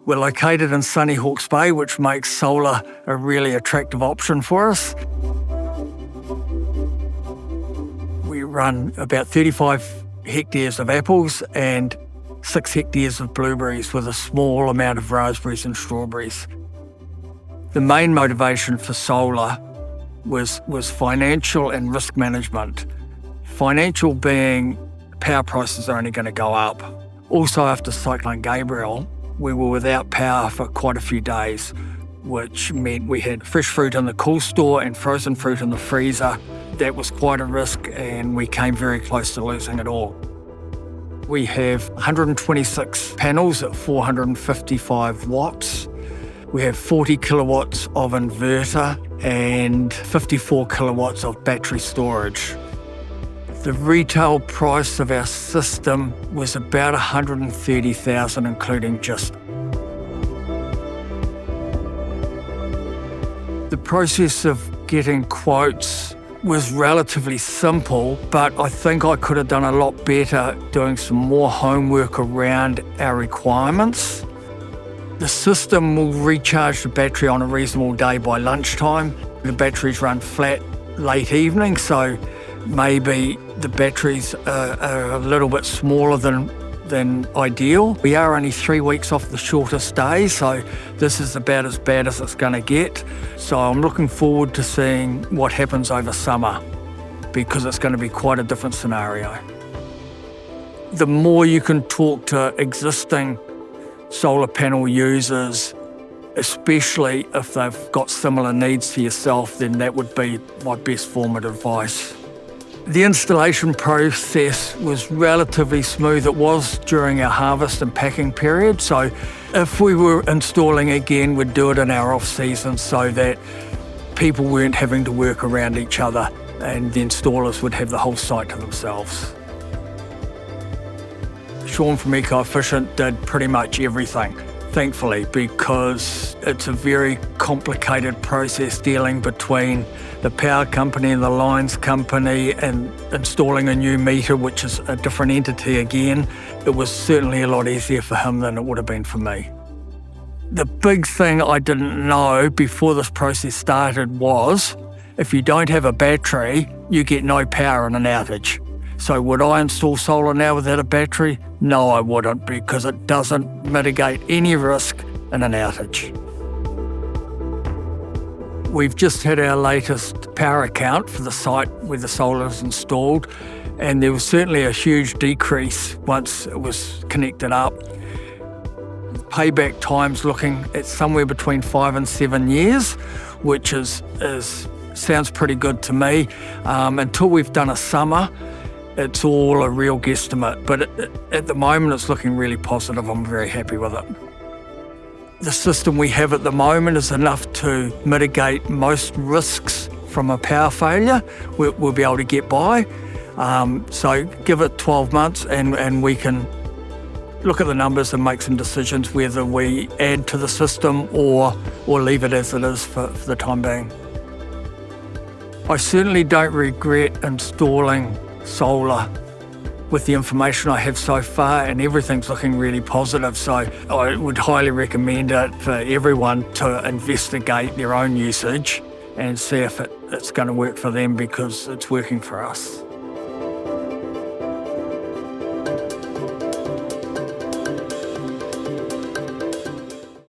We're located in sunny Hawke's Bay, which makes solar a really attractive option for us. We run about 35 hectares of apples and 6 hectares of blueberries with a small amount of raspberries and strawberries. The main motivation for solar was financial and risk management. Financial being power prices are only going to go up. Also, after Cyclone Gabriel, we were without power for quite a few days, which meant we had fresh fruit in the cool store and frozen fruit in the freezer. That was quite a risk, and we came very close to losing it all. We have 126 panels at 455 watts. We have 40 kilowatts of inverter and 54 kilowatts of battery storage. The retail price of our system was about $130,000, including just. The process of getting quotes was relatively simple, but I think I could have done a lot better doing some more homework around our requirements. The system will recharge the battery on a reasonable day by lunchtime. The batteries run flat late evening, so maybe the batteries are a little bit smaller than ideal. We are only 3 weeks off the shortest day, so this is about as bad as it's going to get. So I'm looking forward to seeing what happens over summer, because it's going to be quite a different scenario. The more you can talk to existing solar panel users, especially if they've got similar needs to yourself, then that would be my best form of advice. The installation process was relatively smooth. It was during our harvest and packing period, so if we were installing again, we'd do it in our off-season so that people weren't having to work around each other and the installers would have the whole site to themselves. Sean from Eco-Efficient did pretty much everything, thankfully, because it's a very complicated process dealing between the power company and the lines company and installing a new meter, which is a different entity again. It was certainly a lot easier for him than it would have been for me. The big thing I didn't know before this process started was if you don't have a battery, you get no power in an outage. So would I install solar now without a battery? No, I wouldn't, because it doesn't mitigate any risk in an outage. We've just had our latest power account for the site where the solar is installed, and there was certainly a huge decrease once it was connected up. Payback time's looking at somewhere between 5 and 7 years, which sounds pretty good to me. Until we've done a summer, it's all a real guesstimate, but at the moment it's looking really positive. I'm very happy with it. The system we have at the moment is enough to mitigate most risks from a power failure. We'll be able to get by. So give it 12 months and we can look at the numbers and make some decisions whether we add to the system or leave it as it is for the time being. I certainly don't regret installing solar with the information I have so far, and everything's looking really positive. So I would highly recommend it for everyone to investigate their own usage and see if it's going to work for them, because it's working for us.